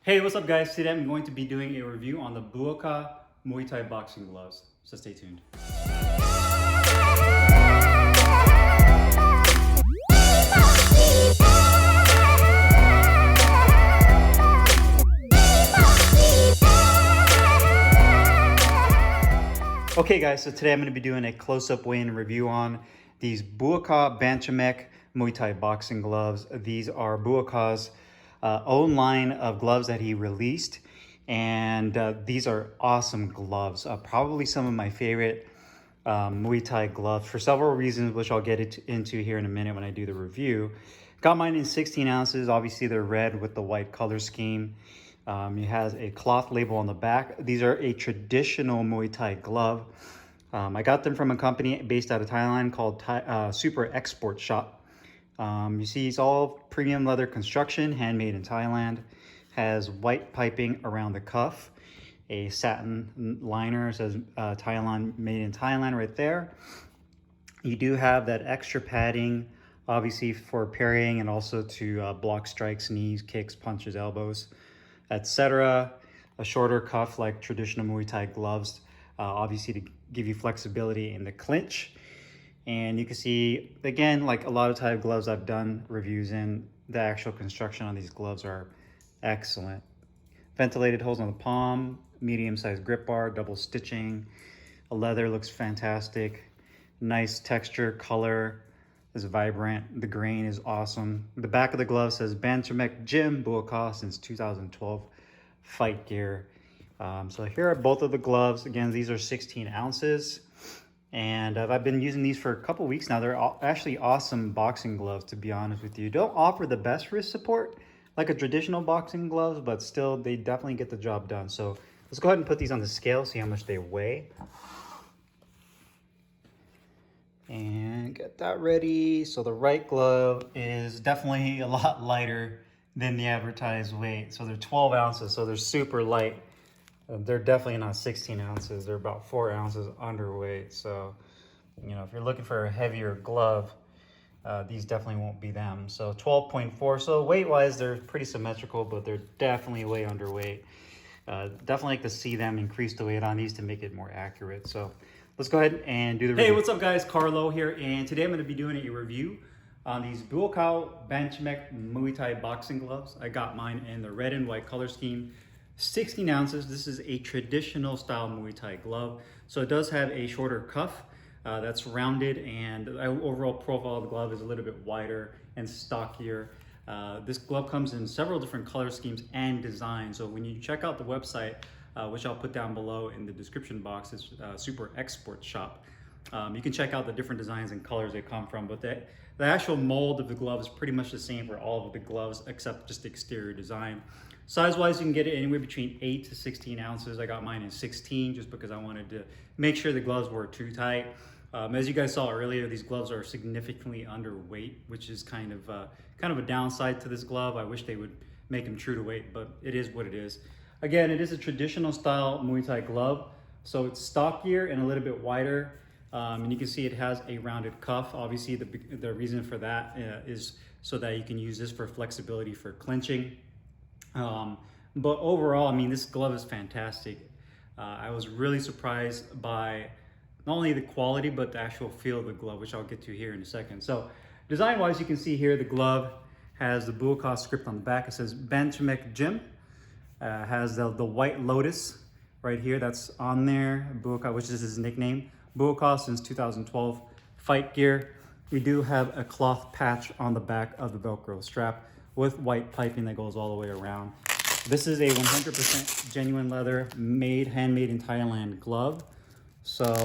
Hey, what's up guys? Today I'm going to be doing a review on the Buakaw Muay Thai boxing gloves, so stay tuned. Okay guys, so today I'm going to be doing a close-up weigh-in review on these Buakaw Banchamek Muay Thai boxing gloves. These are Buakaw's own line of gloves that he released, and these are awesome gloves. Probably some of my favorite Muay Thai gloves for several reasons, which I'll get into here in a minute when I do the review. Got mine in 16 ounces. Obviously, they're red with the white color scheme. It has a cloth label on the back. These are a traditional Muay Thai glove. I got them from a company based out of Thailand called Super Export Shop. You see it's all premium leather construction, handmade in Thailand. Has white piping around the cuff. A satin liner, says Thailand, made in Thailand right there. You do have that extra padding, obviously for parrying and also to block strikes, knees, kicks, punches, elbows, etc. A shorter cuff like traditional Muay Thai gloves, obviously to give you flexibility in the clinch. And you can see, again, like a lot of Thai gloves I've done reviews in, the actual construction on these gloves are excellent. Ventilated holes on the palm, medium-sized grip bar, double stitching. The leather looks fantastic. Nice texture, color is vibrant. The grain is awesome. The back of the glove says Banchamek Gym Buakaw since 2012 fight gear. So here are both of the gloves. Again, these are 16 ounces. And I've been using these for a couple weeks now. They're actually awesome boxing gloves, to be honest with you. Don't offer the best wrist support like a traditional boxing gloves, but still they definitely get the job done. So let's go ahead and put these on the scale, see how much they weigh. And get that ready. So the right glove is definitely a lot lighter than the advertised weight. So they're 12 ounces, so they're super light. They're definitely not 16 ounces. They're about 4 ounces underweight. So, you know, if you're looking for a heavier glove, these definitely won't be them. So 12.4. So weight-wise, they're pretty symmetrical, but they're definitely way underweight. Definitely like to see them increase the weight on these to make it more accurate. So let's go ahead and do the review. Hey, what's up guys? Carlo here, and today I'm going to be doing a review on these Buakaw Banchamek Muay Thai boxing gloves. I got mine in the red and white color scheme. 16 ounces. This is a traditional style Muay Thai glove. So it does have a shorter cuff that's rounded, and the overall profile of the glove is a little bit wider and stockier. This glove comes in several different color schemes and designs. So when you check out the website, which I'll put down below in the description box, it's Super Export Shop. You can check out the different designs and colors they come from, but the actual mold of the glove is pretty much the same for all of the gloves except just the exterior design. Size-wise, you can get it anywhere between 8 to 16 ounces. I got mine in 16 just because I wanted to make sure the gloves were too tight. As you guys saw earlier, these gloves are significantly underweight, which is kind of a downside to this glove. I wish they would make them true to weight, but it is what it is. Again, it is a traditional style Muay Thai glove, so it's stockier and a little bit wider. And you can see it has a rounded cuff. Obviously, the reason for that is so that you can use this for flexibility for clinching. But overall, I mean, this glove is fantastic. I was really surprised by not only the quality, but the actual feel of the glove, which I'll get to here in a second. So design-wise, you can see here the glove has the Buakaw script on the back. It says Banchamek Gym. Has the white lotus right here that's on there, Buakaw, which is his nickname. Buakaw since 2012 fight gear. We do have a cloth patch on the back of the Velcro strap with white piping that goes all the way around. This is a 100% genuine leather, handmade in Thailand glove. So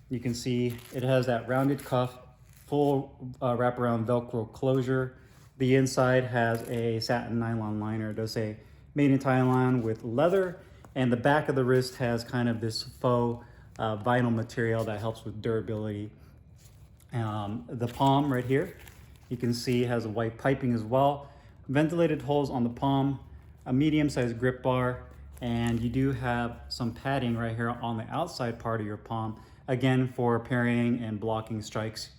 you can see it has that rounded cuff, full wraparound Velcro closure. The inside has a satin nylon liner. It does say made in Thailand with leather, and the back of the wrist has kind of this faux vinyl material that helps with durability. The palm right here, you can see has a white piping as well. Ventilated holes on the palm, a medium-sized grip bar, and you do have some padding right here on the outside part of your palm, again for parrying and blocking strikes,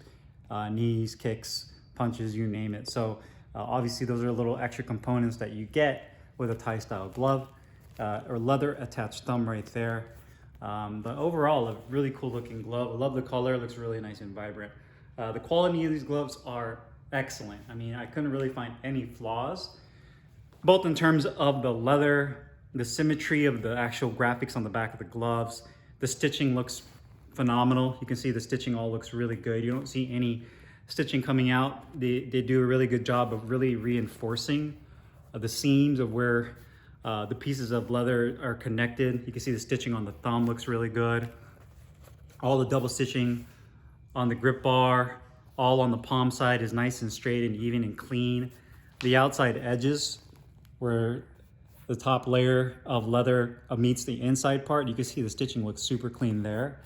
knees, kicks, punches, you name it. So obviously those are little extra components that you get with a Thai style glove, or leather attached thumb right there. But overall, a really cool looking glove. I love the color, it looks really nice and vibrant. The quality of these gloves are excellent. I mean, I couldn't really find any flaws, both in terms of the leather, the symmetry of the actual graphics on the back of the gloves. The stitching looks phenomenal. You can see the stitching all looks really good. You don't see any stitching coming out. They do a really good job of really reinforcing the seams of where the pieces of leather are connected. You can see the stitching on the thumb looks really good. All the double stitching on the grip bar, all on the palm side is nice and straight and even and clean. The outside edges, where the top layer of leather meets the inside part, you can see the stitching looks super clean there.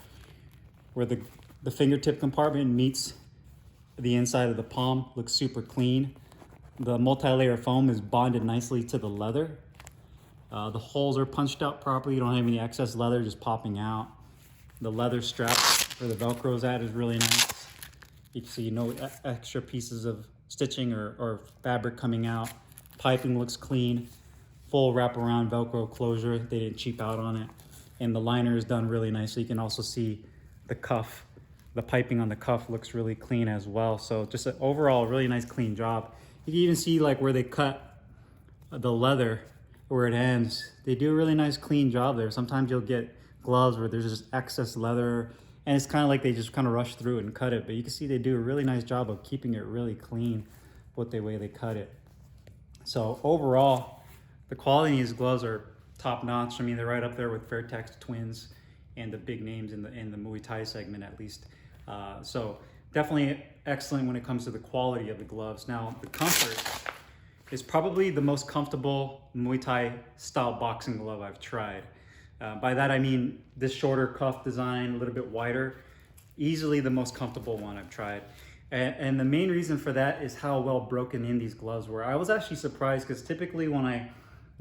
Where the fingertip compartment meets the inside of the palm looks super clean. The multi-layer foam is bonded nicely to the leather. The holes are punched out properly. You don't have any excess leather just popping out. The leather strap where the Velcro's at is really nice. You can see no extra pieces of stitching or fabric coming out. Piping looks clean. Full wraparound Velcro closure. They didn't cheap out on it. And the liner is done really nicely. You can also see the cuff. The piping on the cuff looks really clean as well. So just an overall really nice clean job. You can even see like where they cut the leather, where it ends. They do a really nice clean job there. Sometimes you'll get gloves where there's just excess leather and it's kind of like they just kind of rush through it and cut it. But you can see they do a really nice job of keeping it really clean with the way they cut it. So overall, the quality of these gloves are top notch. I mean, they're right up there with Fairtex Twins and the big names in the Muay Thai segment at least. So definitely excellent when it comes to the quality of the gloves. Now, the comfort is probably the most comfortable Muay Thai style boxing glove I've tried. By that I mean this shorter cuff design, a little bit wider, easily the most comfortable one I've tried. And the main reason for that is how well broken in these gloves were. I was actually surprised because typically when I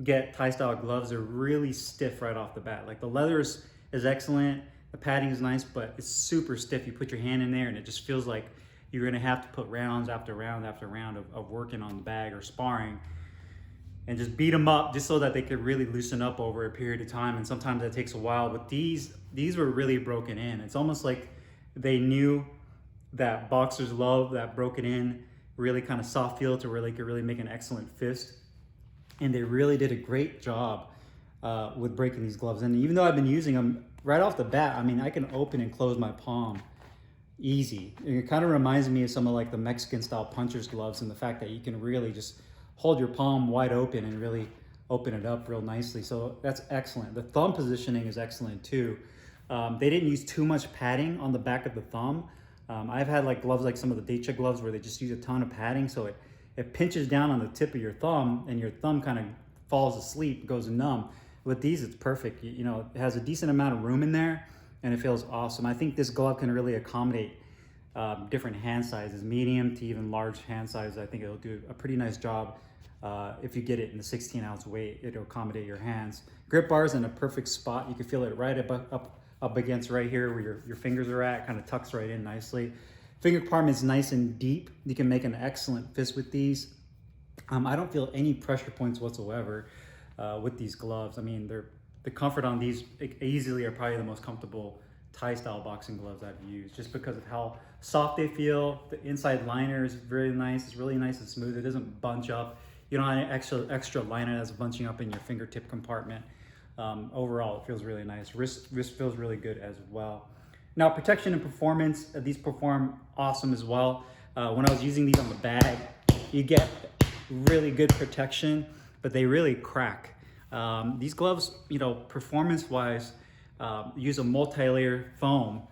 get Thai style gloves, they're really stiff right off the bat. Like the leather is excellent, the padding is nice, but it's super stiff. You put your hand in there and it just feels like you're gonna have to put rounds after round after round of working on the bag or sparring and just beat them up just so that they could really loosen up over a period of time. And sometimes that takes a while, but these were really broken in. It's almost like they knew that boxers love that broken in, really kind of soft feel to where they could really make an excellent fist. And they really did a great job with breaking these gloves. And even though I've been using them right off the bat, I mean, I can open and close my palm easy. It kind of reminds me of some of like the Mexican style puncher's gloves and the fact that you can really just hold your palm wide open and really open it up real nicely. So that's excellent. The thumb positioning is excellent too. They didn't use too much padding on the back of the thumb. I've had like gloves like some of the Dacia gloves where they just use a ton of padding, so it pinches down on the tip of your thumb and your thumb kind of falls asleep, goes numb. With these, it's perfect. You know, it has a decent amount of room in there and it feels awesome. I think this glove can really accommodate different hand sizes, medium to even large hand sizes. I think it'll do a pretty nice job. If you get it in the 16-ounce weight, it'll accommodate your hands. Grip bar is in a perfect spot. You can feel it right up against right here where your fingers are at, kind of tucks right in nicely. Finger compartment is nice and deep. You can make an excellent fist with these. I don't feel any pressure points whatsoever with these gloves. I mean, the comfort on these easily are probably the most comfortable Thai style boxing gloves I've used, just because of how soft they feel. The inside liner is very nice. It's really nice and smooth. It doesn't bunch up. You don't have any extra liner that's bunching up in your fingertip compartment. Overall, it feels really nice. Wrist feels really good as well. Now, protection and performance, these perform awesome as well. When I was using these on the bag, you get really good protection, but they really crack. These gloves, you know, performance-wise, use a multi-layer foam,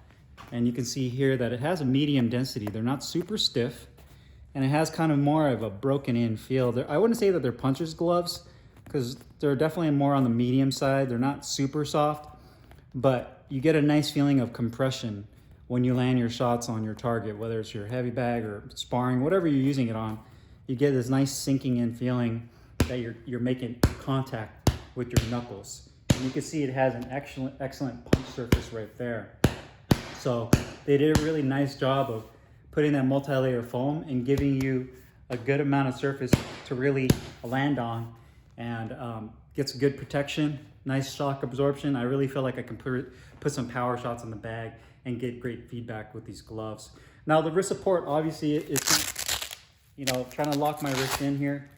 and you can see here that it has a medium density. They're not super stiff, and it has kind of more of a broken in feel. I wouldn't say that they're puncher's gloves, because they're definitely more on the medium side. They're not super soft, but you get a nice feeling of compression when you land your shots on your target, whether it's your heavy bag or sparring, whatever you're using it on. You get this nice sinking in feeling that you're making contact with your knuckles. And you can see it has an excellent punch surface right there. So they did a really nice job of putting that multi-layer foam and giving you a good amount of surface to really land on and gets good protection, nice shock absorption. I really feel like I can put some power shots in the bag and get great feedback with these gloves. Now the wrist support, obviously it's, you know, trying to lock my wrist in here.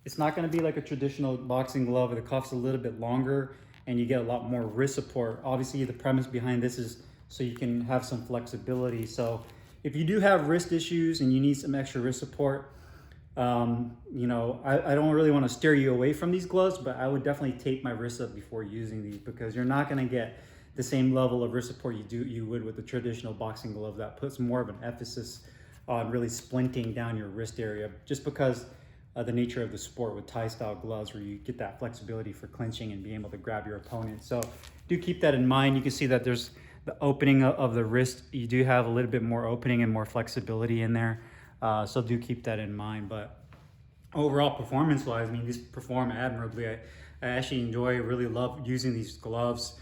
It's not going to be like a traditional boxing glove where the cuff's a little bit longer and you get a lot more wrist support. Obviously the premise behind this is so you can have some flexibility. So if you do have wrist issues and you need some extra wrist support, you know, I don't really want to steer you away from these gloves, but I would definitely tape my wrists up before using these, because you're not going to get the same level of wrist support you would with the traditional boxing glove that puts more of an emphasis on really splinting down your wrist area, just because the nature of the sport with Thai style gloves, where you get that flexibility for clinching and being able to grab your opponent. So do keep that in mind. You can see that there's the opening of the wrist. You do have a little bit more opening and more flexibility in there. So do keep that in mind. But overall, performance wise, I mean, these perform admirably. I actually really love using these gloves.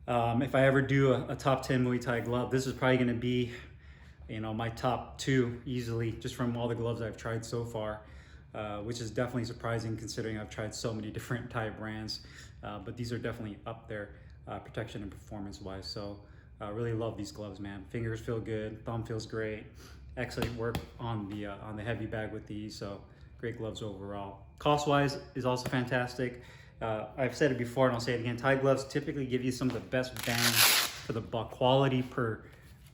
If I ever do a top 10 Muay Thai glove, this is probably going to be, you know, my top 2 easily, just from all the gloves I've tried so far, which is definitely surprising considering I've tried so many different Thai brands. But these are definitely up there, protection and performance wise. So really love these gloves, man. Fingers feel good, thumb feels great. Excellent work on the heavy bag with these. So great gloves overall. Cost wise is also fantastic. I've said it before and I'll say it again. Thai gloves typically give you some of the best bang for the buck, quality per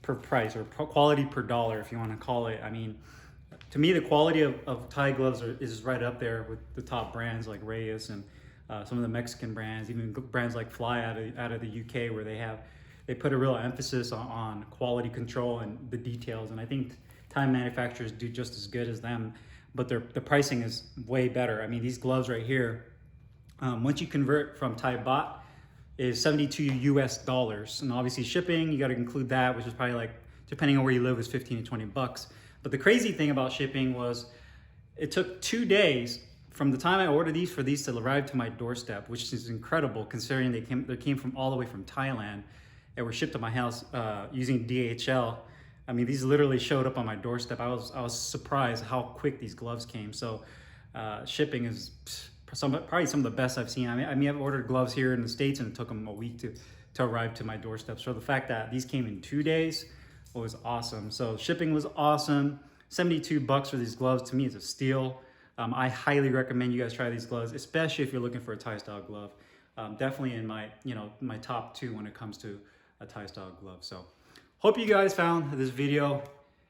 price, or quality per dollar, if you want to call it. I mean, to me, the quality of Thai gloves is right up there with the top brands like Reyes and some of the Mexican brands, even brands like Fly out of the UK, where they put a real emphasis on quality control and the details. And I think Thai manufacturers do just as good as them, but the pricing is way better. I mean, these gloves right here, once you convert from Thai baht, is 72 US dollars. And obviously shipping, you got to include that, which is probably, like, depending on where you live, is 15 to 20 bucks. But the crazy thing about shipping was it took 2 days from the time I ordered these for these to arrive to my doorstep, which is incredible considering they came from all the way from Thailand and were shipped to my house using DHL. I mean, these literally showed up on my doorstep. I was surprised how quick these gloves came. So shipping is probably some of the best I've seen. I mean, I've ordered gloves here in the States and it took them a week to arrive to my doorstep. So the fact that these came in 2 days was awesome. So shipping was awesome. 72 bucks for these gloves, to me, is a steal. I highly recommend you guys try these gloves, especially if you're looking for a Thai style glove. Definitely in my top 2 when it comes to a Thai style glove. So hope you guys found this video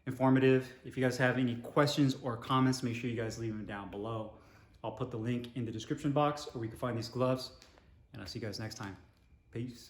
informative. If you guys have any questions or comments, make sure you guys leave them down below. I'll put the link in the description box where we can find these gloves, and I'll see you guys next time. Peace.